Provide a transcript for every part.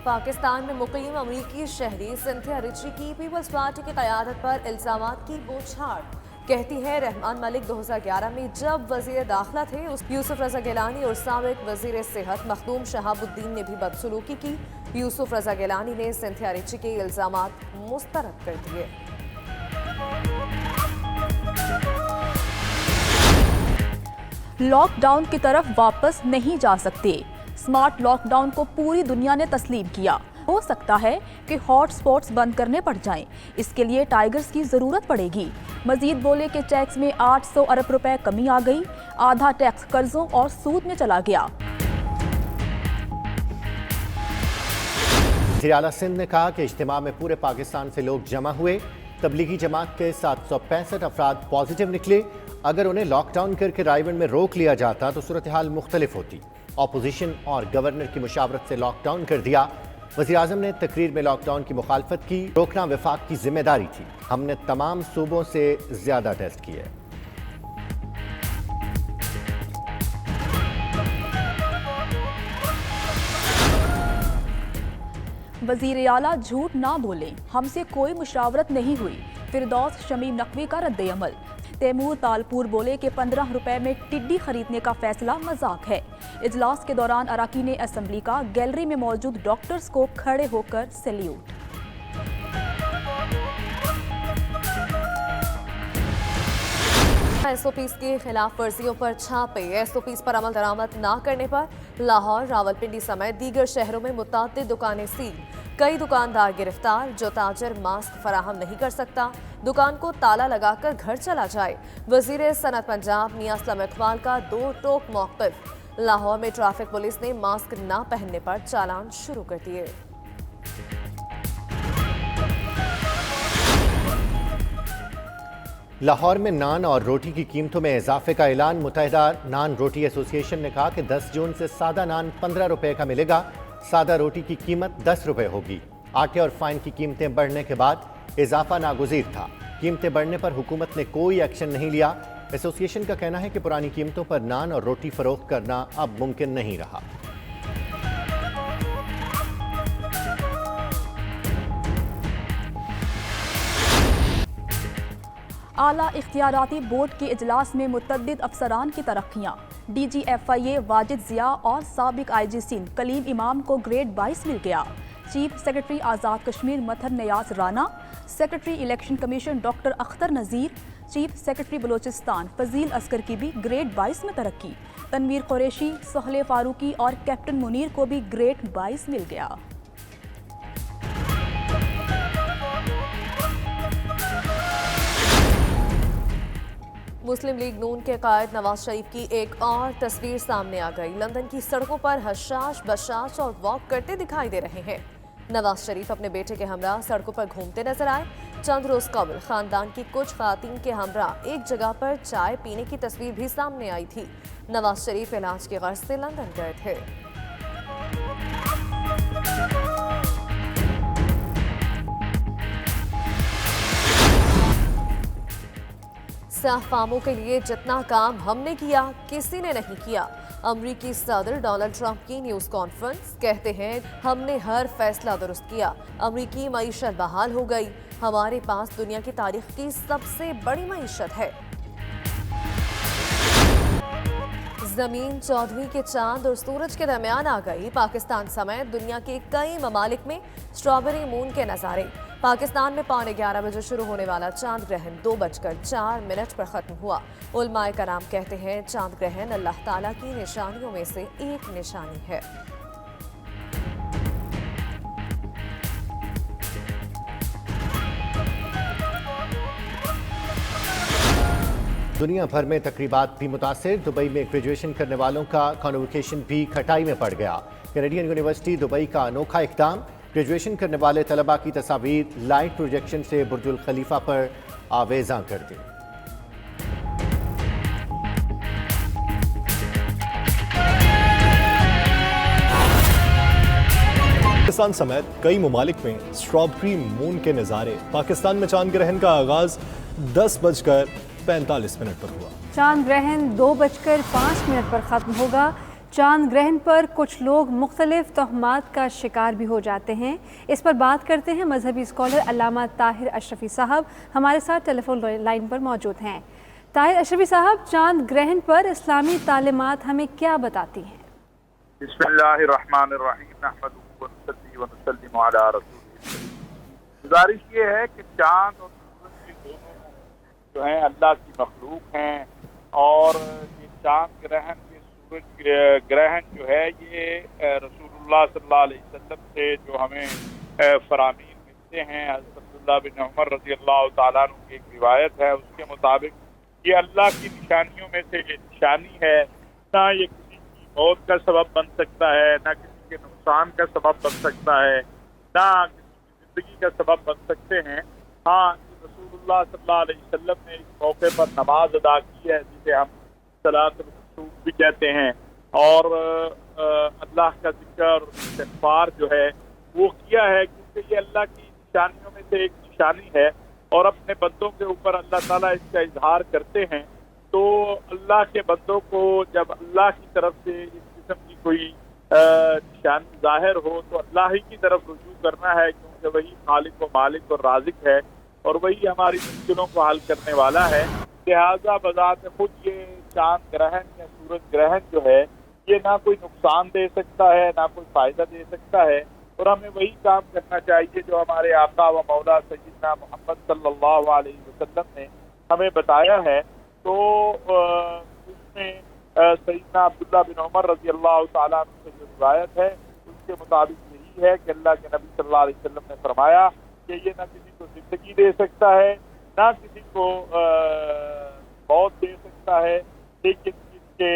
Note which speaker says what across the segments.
Speaker 1: पाकिस्तान में मुकीम अमरीकी शहरी सिंथिया रिची की पीपल्स पार्टी की क़यादत पर इल्ज़ामात की बौछार। कहती है रहमान मलिक 2011 में जब वज़ीर दाखिला थे उस यूसुफ रज़ा गिलानी और साबिक़ वज़ीर सेहत मखदूम शहाबुद्दीन ने भी बदसलूकी की। यूसुफ रज़ा गिलानी ने सिंथिया रिची के इल्ज़ामात मुस्तरद कर दिए।
Speaker 2: लॉकडाउन की तरफ वापस नहीं जा सकते। स्मार्ट लॉकडाउन को पूरी दुनिया ने तस्लीम किया। हो सकता है कि हॉट स्पॉट्स बंद करने पड़ जाएं। इसके लिए टाइगर्स की जरूरत पड़ेगी। मजीद बोले कि टैक्स में 800 अरब रुपए कमी आ गई। आधा टैक्स कर्जों और सूद में चला गया।
Speaker 3: वज़ीर आला सिंध ने कहा कि इज्तिमा में पूरे पाकिस्तान से लोग जमा हुए। तबलीगी जमात के 765 अफराद पॉजिटिव निकले। अगर उन्हें लॉकडाउन करके रायबंद में रोक लिया जाता तो सूरत हाल मुख्तलिफ होती। अपोजिशन और गवर्नर की मुशावरत से लॉकडाउन कर दिया। वज़ीर आज़म ने तकरीर में लॉकडाउन की मुखालफत की। रोकना वफाक की जिम्मेदारी थी। हमने तमाम सूबों से ज्यादा टेस्ट किए।
Speaker 2: वज़ीर आला झूठ ना बोलें, हमसे कोई मुशावरत नहीं हुई। फिरदौस शमीम नकवी का रद्द अमल। तैमूर तालपुर बोले कि 15 रुपए में टिड्डी खरीदने का फैसला मजाक है। इजलास के दौरान अरकान असम्बली का गैलरी में मौजूद डॉक्टर्स को खड़े होकर सैल्यूट।
Speaker 1: एसओपीज की खिलाफ वर्जियों पर छापे। एसओपीज पर अमल दरामद न करने पर लाहौर, रावलपिंडी समेत दीगर शहरों में मुतअद्दिद दुकानें सील। कई दुकानदार गिरफ्तार। जो ताजर मास्क फराहम नहीं कर सकता दुकान को ताला लगाकर घर चला जाए। वजीर सनत पंजाब मियां असलम इकबाल का 2 टोक मौक़िफ़। लाहौर में ट्रैफिक पुलिस ने मास्क न पहनने पर चालान शुरू कर दिए।
Speaker 3: लाहौर में नान और रोटी की कीमतों में इजाफे का ऐलान। मुत्तहिदा नान रोटी एसोसिएशन ने कहा कि 10 जून से सादा नान 15 रुपए का मिलेगा। सादा रोटी की कीमत 10 रुपए होगी। आटे और फाइन की कीमतें बढ़ने के बाद इजाफा नागुज़ीर था। कीमतें बढ़ने पर हुकूमत ने कोई एक्शन नहीं लिया। एसोसिएशन का कहना है कि पुरानी कीमतों पर नान और रोटी फरोख्त करना अब मुमकिन नहीं रहा।
Speaker 2: आला इख्तियाराती बोर्ड के इजलास में मुतअद्दिद अफसरान की तरक्कियाँ। DGFIA वाजिद ज़िया और साबिक IG सिंध कलीम इमाम को ग्रेड 22 मिल गया। Chief secretary Azad Kashmir Mathar Niaz Rana, secretary election commission doctor Akhtar Nazir, chief secretary Balochistan Fazeel Asghar की भी ग्रेड 22 में तरक्की। तनवीर कुरैशी, सोहले फारूकी और कैप्टन मुनीर को भी ग्रेड 22 मिल गया।
Speaker 1: मुस्लिम लीग नून के कायद नवाज शरीफ की एक और तस्वीर सामने आ गई। लंदन की सड़कों पर हशाश बशाश और वॉक करते दिखाई दे रहे हैं। नवाज शरीफ अपने बेटे के हमरा सड़कों पर घूमते नजर आए। चंद रोज कबल खानदान की कुछ खातिन के हमरा एक जगह पर चाय पीने की तस्वीर भी सामने आई थी। नवाज शरीफ इलाज की गर्ज से लंदन गए थे। फार्मों के लिए जितना काम हमने किया किसी ने नहीं किया। अमरीकी सदर डोनाल्ड ट्रंप की न्यूज़ कॉन्फ्रेंस। कहते हैं हमने हर फैसला दुरुस्त किया। अमरीकी मईशत बहाल हो गई। हमारे पास दुनिया की तारीख की सबसे बड़ी मईशत है। जमीन चौधरी के चांद और सूरज के दरमियान आ गई। पाकिस्तान समेत दुनिया के कई ममालिक में स्ट्रॉबेरी मून के नज़ारे। पाकिस्तान में 11:15 बजे शुरू होने वाला चांद ग्रहण 2:04 पर खत्म हुआ। उलमाए कराम कहते हैं चांद ग्रहण अल्लाह ताला की निशानियों में से एक निशानी है।
Speaker 3: दुनिया भर में तकरीबात भी मुतासिर। दुबई में ग्रेजुएशन करने वालों का कॉन्वोकेशन भी खटाई में पड़ गया। कैनेडियन यूनिवर्सिटी दुबई का अनोखा इक़दाम। ग्रेजुएशन करने वाले तलबा की तस्वीर लाइट प्रोजेक्शन से बुर्जुल खलीफा पर आवेज़ा कर दी।
Speaker 4: पाकिस्तान समेत कई ममालिक में स्ट्रॉबेरी मून के नज़ारे। पाकिस्तान में चांद ग्रहण का आगाज 10:45 पर हुआ।
Speaker 5: चांद ग्रहण 2:05 पर खत्म होगा। चांद ग्रहण पर कुछ लोग मुख्तलिफ तोहमात का शिकार भी हो जाते हैं। इस पर बात करते हैं मजहबी स्कॉलर अल्लामा ताहिर अशरफी साहब हमारे साथ टेलीफोन लाइन पर मौजूद हैं। ताहिर अशरफी साहब, चांद ग्रहण पर इस्लामी तालीमात हमें क्या बताती हैं?
Speaker 6: बिस्मिल्लाहिर्रहमानिर्रहीम, नहमदुहु व नुसल्ली व नुसल्लिमु अला रसूलिल्लाह। गुजारिश ये है कि चांद और सूरज के दोनों जो हैं अल्लाह की मखलूक हैं, और ये चांद ग्रहण सूरज ग्रहण जो है ये रसूलुल्लाह सल्लल्लाहु अलैहि वसल्लम से जो हमें फरामीन मिलते हैं, हज़रत अब्दुल्लाह बिन उमर रज़ियल्लाहु ताला अन्हु की एक रिवायत है, उसके मुताबिक ये अल्लाह की निशानियों में से ये निशानी है। ना ये किसी की मौत का सबब बन सकता है, ना किसी के नुकसान का सबब बन सकता है, ना किसी की ज़िंदगी का सबब बन सकते हैं। हाँ, रसूलुल्लाह सल्लल्लाहु अलैहि वसल्लम ने इस मौके पर नमाज अदा की है, जिसे हम सलातुल भी कहते हैं, और अल्लाह का जिक्र और इस्तिग़फ़ार जो है वो किया है, क्योंकि ये अल्लाह की निशानियों में से एक निशानी है और अपने बंदों के ऊपर अल्लाह ताला इसका इजहार करते हैं। तो अल्लाह के बंदों को जब अल्लाह की तरफ से इस किस्म की कोई निशानी ज़ाहिर हो तो अल्लाह ही की तरफ रुजू करना है, क्योंकि वही खालिक व मालिक और राज़िक है और वही हमारी मुश्किलों को हल करने वाला है। लिहाजा बज़ात खुद ये चांद ग्रहण या सूरज ग्रहण जो है ये ना कोई नुकसान दे सकता है, ना कोई फ़ायदा दे सकता है, और हमें वही काम करना चाहिए जो हमारे आका व मौला सय्यदना मोहम्मद सल्लल्लाहु अलैहि वसल्लम ने हमें बताया है। तो उसमें सय्यदना अब्दुल्लाह बिन उमर रज़ियल्लाहु ताला अन्हु से जो रिवायत है उसके मुताबिक यही है कि अल्लाह के नबी सल्लल्लाहु अलैहि वसल्लम ने फरमाया कि ये ना किसी को ज़िंदगी दे सकता है, ना किसी को मौत दे सकता है, लेकिन इसके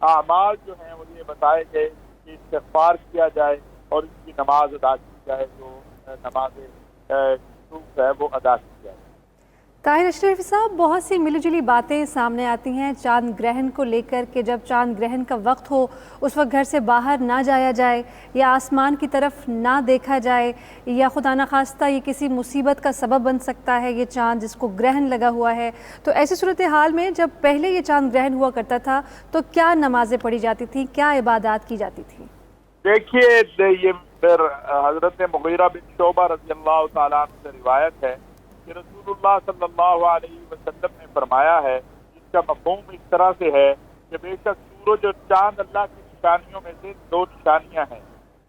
Speaker 6: आमाल जो हैं वो ये बताए गए कि इस्तिग़फ़ार किया जाए और इसकी नमाज अदा की जाए, जो नमाज है वो अदा की जाए।
Speaker 5: ताहिर अशरफी साहब, बहुत सी मिलीजुली बातें सामने आती हैं चांद ग्रहण को लेकर के जब चांद ग्रहण का वक्त हो उस वक्त घर से बाहर ना जाया जाए, या आसमान की तरफ ना देखा जाए, या खुदा न खास्ता ये किसी मुसीबत का सबब बन सकता है ये चांद जिसको ग्रहण लगा हुआ है। तो ऐसी सूरत हाल में जब पहले ये चांद ग्रहण हुआ करता था तो क्या नमाज़ें पढ़ी जाती थी, क्या इबादत की जाती थी?
Speaker 6: देखिए, ये फिर हज़रत मुग़ीरा बिन शोबा रज़ियल्लाहु ताला अन्हु से रिवायत है कि रसूलुल्लाह सल्लल्लाहु अलैहि वसल्लम ने फरमाया है, जिसका मफ़हूम इस तरह से है कि बेशक सूरज और चांद अल्लाह की निशानियों में से दो निशानियां हैं।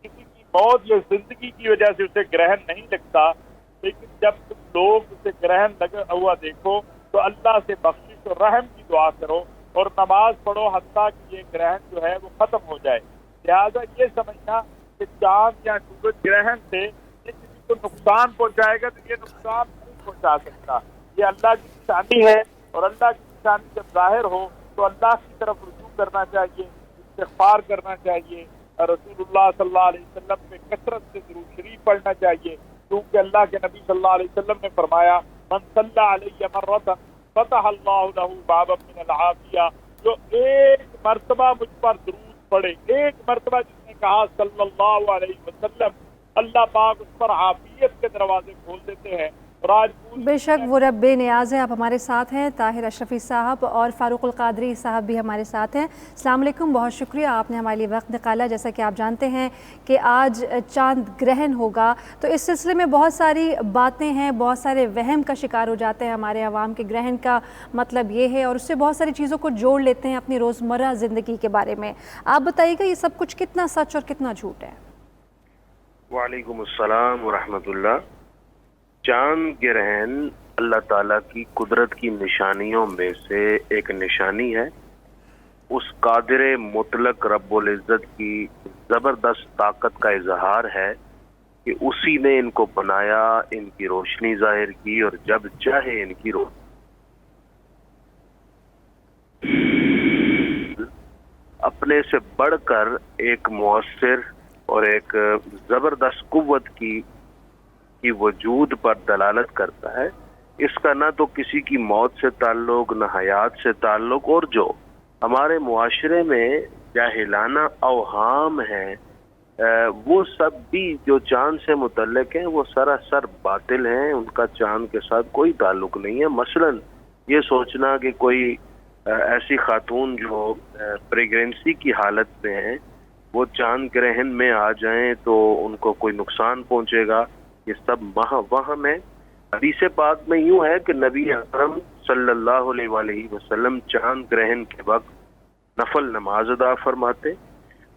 Speaker 6: किसी की मौत या जिंदगी की वजह से उसे ग्रहण नहीं लगता, लेकिन जब तुम लोग उसे ग्रहण लगा हुआ देखो तो अल्लाह से बख्शिश और रहम की दुआ करो और नमाज पढ़ो हत्ता कि ये ग्रहण जो है वो खत्म हो जाए। लिहाजा ये समझना कि चांद या सूरज ग्रहण से ये किसी को नुकसान पहुंचाएगा तो ये नुकसान नहीं पहुंचा सकता। ये अल्लाह की निशानी है, और अल्लाह की निशानी जब जाहिर हो तो अल्लाह की तरफ रुजू करना चाहिए, इस्तिग़फ़ार करना चाहिए, रसूलुल्लाह सल्लल्लाहु अलैहि वसल्लम पे कसरत से दुरूद शरीफ पढ़ना चाहिए, क्योंकि अल्लाह के नबी सल्लल्लाहु अलैहि वसल्लम ने फरमाया, मन सल्ला अलैहि मर्रतन फतह अल्लाहु लहू बाबन मिन अल-आफिया, जो एक मर्तबा मुझ पर दुरूद पढ़े, एक मर्तबा जिसने कहा सल्लल्लाहु अलैहि वसल्लम, अल्लाह पाक उस पर आफियत के दरवाजे खोल देते हैं।
Speaker 5: बेशक वो रब्बे नियाज़ है। आप हमारे साथ हैं, ताहिर अशरफी साहब और फ़ारूक़ुल क़ादरी साहब भी हमारे साथ हैं। अस्सलाम वालेकुम, बहुत शुक्रिया आपने हमारे लिए वक्त निकाला। जैसा कि आप जानते हैं कि आज चांद ग्रहण होगा, तो इस सिलसिले में बहुत सारी बातें हैं, बहुत सारे वहम का शिकार हो जाते हैं हमारे अवाम के। ग्रहण का मतलब ये है, और उससे बहुत सारी चीज़ों को जोड़ लेते हैं अपनी रोज़मर्रा ज़िंदगी के बारे में। आप बताइएगा ये सब कुछ कितना सच और कितना झूठ है?
Speaker 7: वालेकुम अस्सलाम व रहमतुल्लाह। चांद ग्रहण अल्लाह ताला की कुदरत की निशानियों में से एक निशानी है। उस कादिर मुतलक रब्बुल इज़्ज़त की ज़बरदस्त ताकत का इजहार है कि उसी ने इनको बनाया, इनकी रोशनी जाहिर की और जब चाहे इनकी अपने से बढ़कर एक मुअस्सिर और एक ज़बरदस्त कुव्वत की वजूद पर दलालत करता है। इसका ना तो किसी की मौत से ताल्लुक, न हयात से ताल्लुक, और जो हमारे मुआशरे में जाहिलाना अवहाम है वो सब भी जो चांद से मुतल्लिक हैं वो सरासर बातिल हैं। उनका चांद के साथ कोई ताल्लुक नहीं है। मसलन ये सोचना कि कोई ایسی خاتون جو پریگنینسی کی حالت میں ہیں وہ چاند گرہن میں آ جائیں تو ان کو کوئی نقصان پہنچے گا، یہ سب وہم ہے۔ حدیث پاک میں یوں ہے کہ نبی اکرم صلی اللہ علیہ وآلہ وسلم چاند گرہن کے وقت نفل نماز ادا فرماتے،